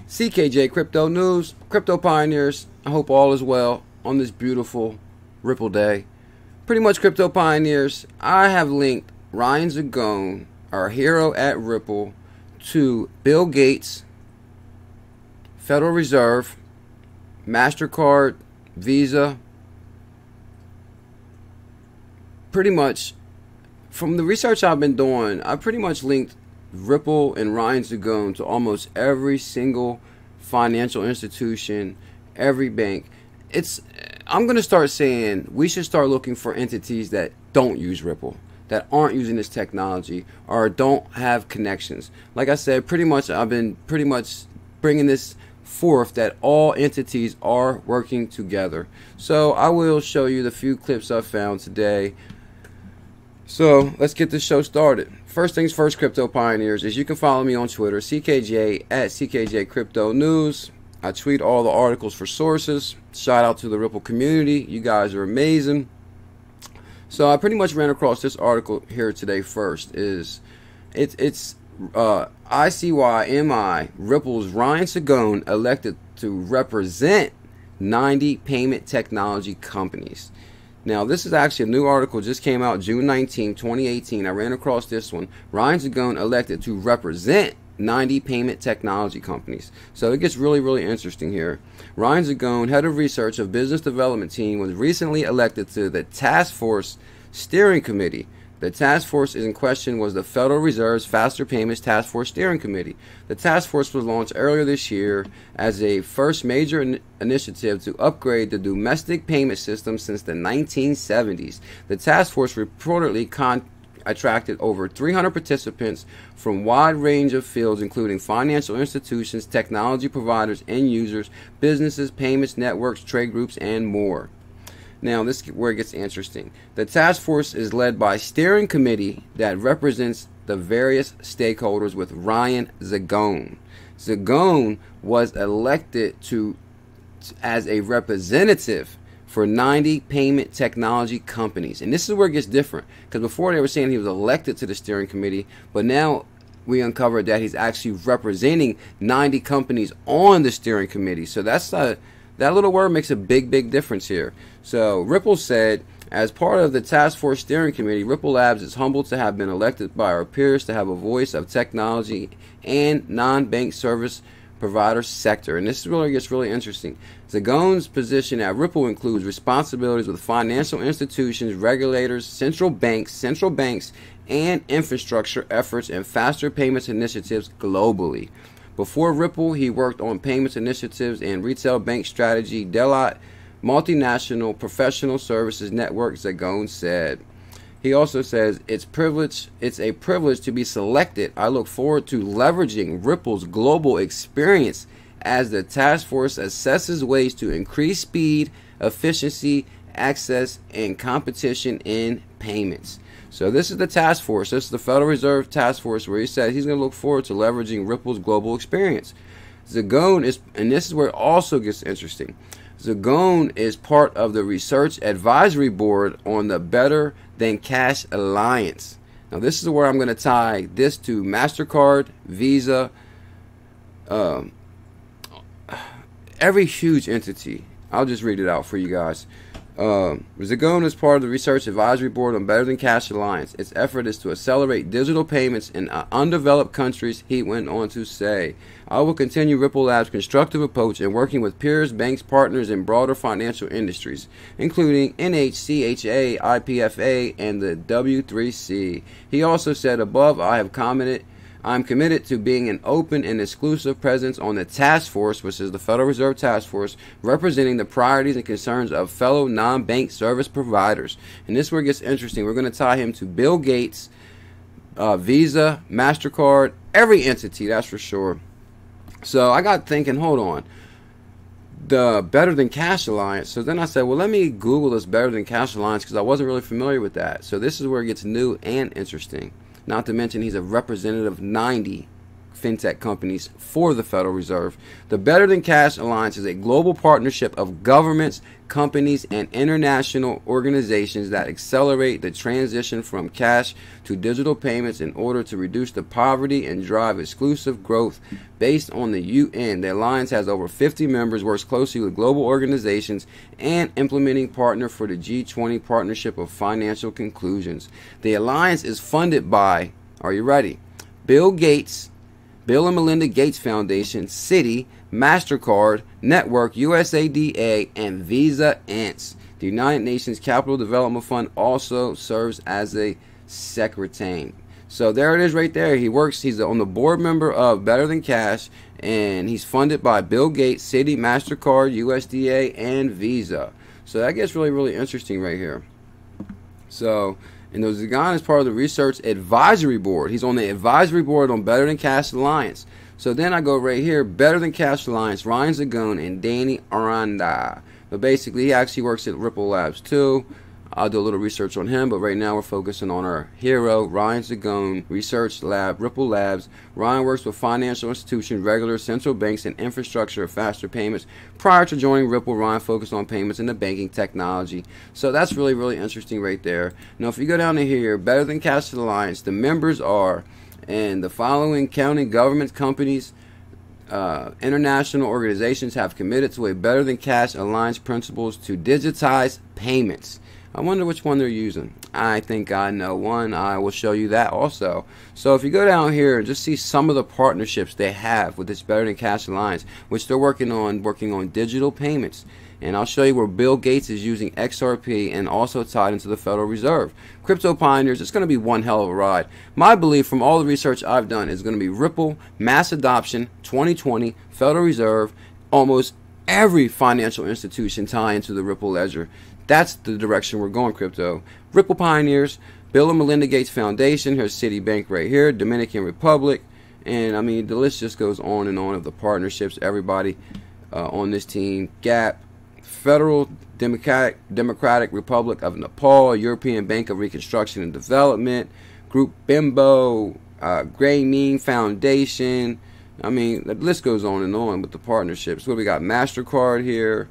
CKJ Crypto News, Crypto Pioneers. I hope all is well on this beautiful Ripple Day. Pretty much Crypto Pioneers, I have linked Ryan Zagone, our hero at Ripple, to Bill Gates, Federal Reserve, MasterCard, Visa. Pretty much, from the research I've been doing, I pretty much linked Ripple and Ryan Zagone to almost every single financial institution, every bank. I'm going to start saying we should start looking for entities that don't use Ripple, that aren't using this technology, or don't have connections. Like I said, I've been bringing this forth that all entities are working together. So I will show you the few clips I found today. So let's get this show started. First things first, Crypto Pioneers, is you can follow me on Twitter, CKJ at CKJ Crypto News. I tweet all the articles for sources. Shout out to the Ripple community. You guys are amazing. So I pretty much ran across this article here today first. It's ICYMI, Ripple's Ryan Zagone elected to represent 90 payment technology companies. Now, this is actually a new article, just came out June 19, 2018. I ran across this one. Ryan Zagone elected to represent 90 payment technology companies. So it gets really, really interesting here. Ryan Zagone, head of research of business development team, was recently elected to the Task Force Steering Committee. The task force in question was the Federal Reserve's Faster Payments Task Force Steering Committee. The task force was launched earlier this year as a first major initiative to upgrade the domestic payment system since the 1970s. The task force reportedly attracted over 300 participants from a wide range of fields, including financial institutions, technology providers, end users, businesses, payments networks, trade groups, and more. Now, this is where it gets interesting. The task force is led by a steering committee that represents the various stakeholders with Ryan Zagone. Zagone was elected as a representative for 90 payment technology companies. And this is where it gets different, because before they were saying he was elected to the steering committee, but now we uncovered that he's actually representing 90 companies on the steering committee. So that little word makes a big, big difference here. So Ripple said, as part of the Task Force Steering Committee, Ripple Labs is humbled to have been elected by our peers to have a voice of technology and non-bank service provider sector. And this really gets really interesting. Zagone's position at Ripple includes responsibilities with financial institutions, regulators, central banks, and infrastructure efforts and faster payments initiatives globally. Before Ripple, he worked on payments initiatives and retail bank strategy, Deloitte Multinational Professional Services Network, Zagone said. He also says, it's a privilege to be selected. I look forward to leveraging Ripple's global experience as the task force assesses ways to increase speed, efficiency, access, and competition in payments. So this is the task force. This is the Federal Reserve Task Force, where he said he's going to look forward to leveraging Ripple's global experience. Zagone is, and this is where it also gets interesting, Zagone is part of the Research Advisory Board on the Better Than Cash Alliance. Now this is where I'm going to tie this to MasterCard, Visa, every huge entity. I'll just read it out for you guys. Zagone is part of the Research Advisory Board on Better Than Cash Alliance. Its effort is to accelerate digital payments in undeveloped countries, he went on to say. I will continue Ripple Labs' constructive approach in working with peers, banks, partners, and broader financial industries, including CHA, IPFA, and the W3C. He also said, above, I'm committed to being an open and exclusive presence on the task force, which is the Federal Reserve Task Force, representing the priorities and concerns of fellow non-bank service providers. And this is where it gets interesting. We're going to tie him to Bill Gates, Visa, MasterCard, every entity, that's for sure. So I got thinking, hold on, the Better Than Cash Alliance. So then I said, well, let me Google this Better Than Cash Alliance, because I wasn't really familiar with that. So this is where it gets new and interesting. Not to mention he's a representative of 90 fintech companies for the Federal Reserve. The Better Than Cash Alliance is a global partnership of governments, companies, and international organizations that accelerate the transition from cash to digital payments in order to reduce the poverty and drive exclusive growth. Based on the UN, the alliance has over 50 members, works closely with global organizations, and implementing partner for the G20 Partnership of Financial Conclusions. The alliance is funded by, are you ready? Bill and Melinda Gates Foundation, Citi, MasterCard, Network, USAID, and Visa Inc. The United Nations Capital Development Fund also serves as a secretariat. So there it is right there. He's on the board member of Better Than Cash, and he's funded by Bill Gates, Citi, MasterCard, USDA, and Visa. So that gets really, really interesting right here. So, and Zagone is part of the Research Advisory Board. He's on the advisory board on Better Than Cash Alliance. So then I go right here, Better Than Cash Alliance, Ryan Zagone and Danny Aranda. But basically, he actually works at Ripple Labs too. I'll do a little research on him, but right now we're focusing on our hero, Ryan Zagone, Research Lab, Ripple Labs. Ryan works with financial institutions, regular central banks, and infrastructure of faster payments. Prior to joining Ripple, Ryan focused on payments in the banking technology. So that's really, really interesting right there. Now, if you go down to here, Better Than Cash Alliance, the members are, and the following county government companies, international organizations have committed to a Better Than Cash Alliance principles to digitize payments. I wonder which one they're using. I think I know one. I will show you that also. So if you go down here and just see some of the partnerships they have with this Better Than Cash Alliance, which they're working on digital payments. And I'll show you where Bill Gates is using XRP and also tied into the Federal Reserve. Crypto pioneers, it's going to be one hell of a ride. My belief from all the research I've done is going to be Ripple, mass adoption, 2020, Federal Reserve, almost every financial institution tie into the Ripple ledger. That's the direction we're going, crypto. Ripple pioneers, Bill and Melinda Gates Foundation, here's Citibank right here, Dominican Republic, and I mean the list just goes on and on of the partnerships. Everybody on this team: Gap, Federal Democratic Republic of Nepal, European Bank of Reconstruction and Development, Group Bimbo, Grameen Foundation. I mean the list goes on and on with the partnerships. What we got? MasterCard here.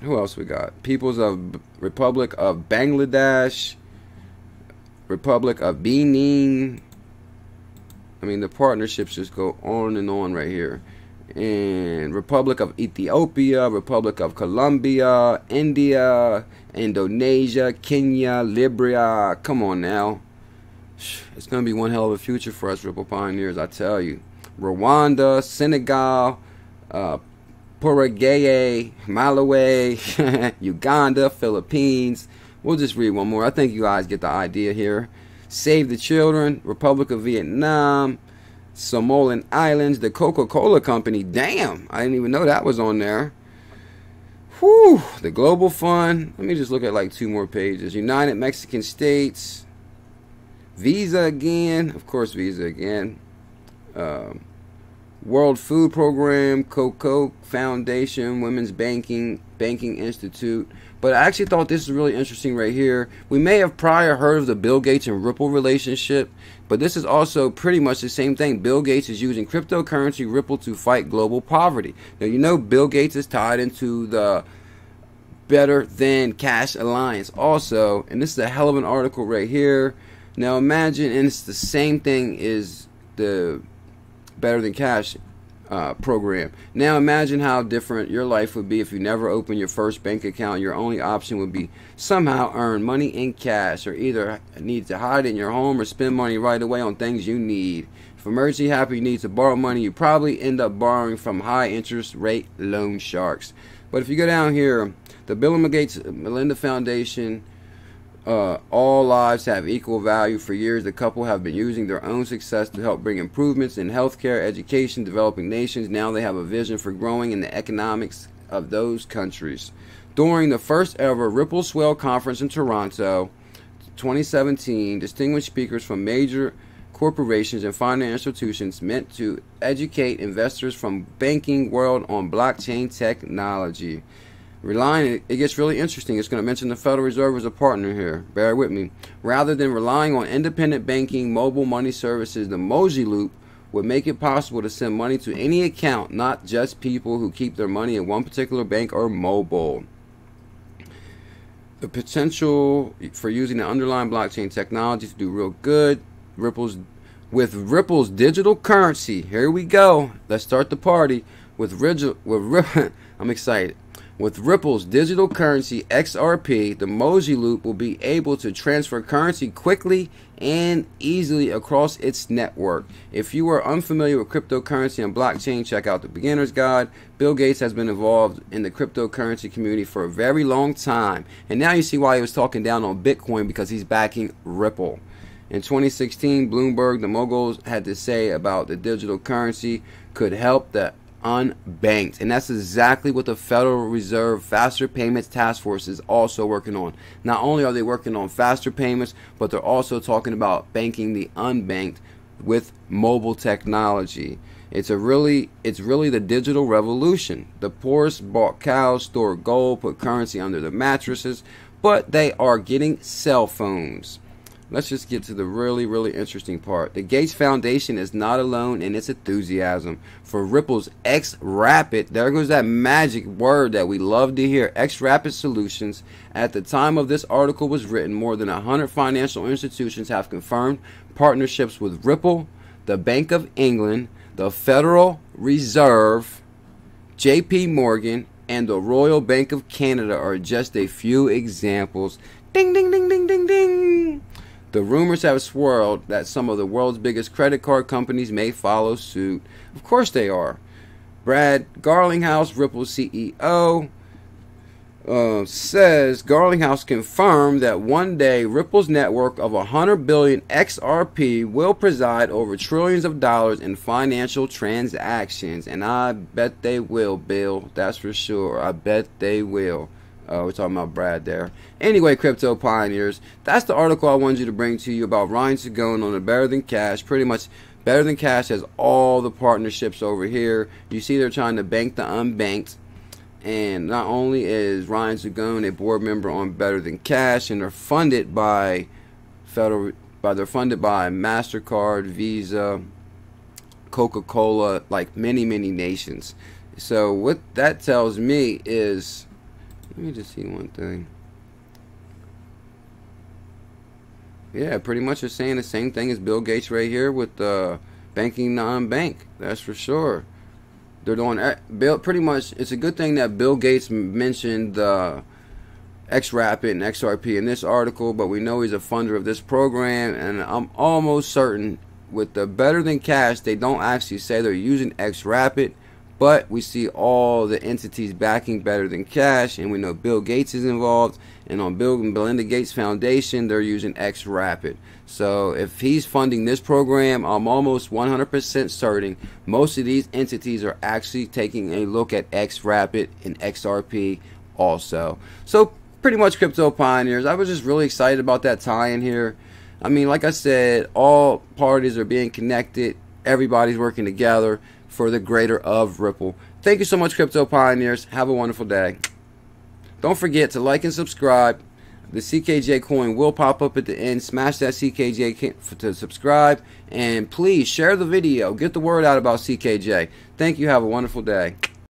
Who else we got? People's of Republic of Bangladesh, Republic of Benin. I mean, the partnerships just go on and on right here. And Republic of Ethiopia, Republic of Colombia, India, Indonesia, Kenya, Libya. Come on now. It's going to be one hell of a future for us Ripple pioneers, I tell you. Rwanda, Senegal, Paraguay, Malawi, Uganda, Philippines. We'll just read one more. I think you guys get the idea here. Save the Children, Republic of Vietnam, Samoan Islands, the Coca Cola Company. Damn, I didn't even know that was on there. Whew, the Global Fund. Let me just look at like two more pages. United Mexican States, Visa again, of course Visa again. World Food Program, Coca Foundation, Women's Banking Institute. But I actually thought this is really interesting right here. We may have prior heard of the Bill Gates and Ripple relationship, but this is also pretty much the same thing. Bill Gates is using cryptocurrency Ripple to fight global poverty. Now, you know Bill Gates is tied into the Better Than Cash Alliance also, and this is a hell of an article right here. Now imagine, and it's the same thing as the Better Than Cash program. Now imagine how different your life would be if you never opened your first bank account. Your only option would be somehow earn money in cash, or either need to hide it in your home or spend money right away on things you need. If emergency happens, you need to borrow money, you probably end up borrowing from high interest rate loan sharks. But if you go down here, the Bill and Melinda Foundation, all lives have equal value. For years, the couple have been using their own success to help bring improvements in healthcare, education, developing nations. Now they have a vision for growing in the economics of those countries. During the first ever Ripple Swell Conference in Toronto, 2017, distinguished speakers from major corporations and financial institutions meant to educate investors from banking world on blockchain technology. It gets really interesting. It's going to mention the Federal Reserve as a partner here. Bear with me. Rather than relying on independent banking, mobile money services, the Emoji Loop would make it possible to send money to any account, not just people who keep their money in one particular bank or mobile. The potential for using the underlying blockchain technology to do real good. With Ripple's digital currency. Here we go. Let's start the party. I'm excited. With Ripple's digital currency XRP, the Emoji Loop will be able to transfer currency quickly and easily across its network. If you are unfamiliar with cryptocurrency and blockchain, check out the beginner's guide. Bill Gates has been involved in the cryptocurrency community for a very long time. And now you see why he was talking down on Bitcoin, because he's backing Ripple. In 2016, Bloomberg, the moguls, had to say about the digital currency could help the unbanked, and that's exactly what the Federal Reserve Faster Payments Task Force is also working on. Not only are they working on faster payments, but they're also talking about banking the unbanked with mobile technology. It's really the digital revolution. The poorest bought cows, stored gold, put currency under their mattresses, but they are getting cell phones. Let's just get to the really interesting part. The Gates Foundation is not alone in its enthusiasm for Ripple's XRapid. There goes that magic word that we love to hear. XRapid solutions. At the time of this article was written, more than 100 financial institutions have confirmed partnerships with Ripple, the Bank of England, the Federal Reserve, JPMorgan, and the Royal Bank of Canada are just a few examples. Ding, ding, ding, ding, ding, ding. The rumors have swirled that some of the world's biggest credit card companies may follow suit. Of course they are. Brad Garlinghouse, Ripple's CEO, says Garlinghouse confirmed that one day Ripple's network of 100 billion XRP will preside over trillions of dollars in financial transactions. And I bet they will, Bill. That's for sure. I bet they will. We're talking about Brad there. Anyway, crypto pioneers, that's the article I wanted you to bring to you about Ryan Zagone on the Better Than Cash. Pretty much, Better Than Cash has all the partnerships over here. You see they're trying to bank the unbanked. And not only is Ryan Zagone a board member on Better Than Cash, and they're funded by MasterCard, Visa, Coca Cola, like many nations. So what that tells me is, let me just see one thing. Yeah, pretty much they're saying the same thing as Bill Gates right here with banking non-bank. That's for sure. They're doing pretty much. It's a good thing that Bill Gates mentioned XRapid and XRP in this article, but we know he's a funder of this program, and I'm almost certain with the Better Than Cash, they don't actually say they're using XRapid. But we see all the entities backing Better Than Cash, and we know Bill Gates is involved, and on Bill and Melinda Gates Foundation, they're using XRapid. So if he's funding this program, I'm almost 100% certain most of these entities are actually taking a look at XRapid and XRP also. So pretty much, crypto pioneers, I was just really excited about that tie-in here. I mean, like I said, all parties are being connected. Everybody's working together for the greater of Ripple. Thank you so much, crypto pioneers. Have a wonderful day. Don't forget to like and subscribe. The CKJ coin will pop up at the end. Smash that CKJ to subscribe, and please share the video. Get the word out about CKJ. Thank you. Have a wonderful day.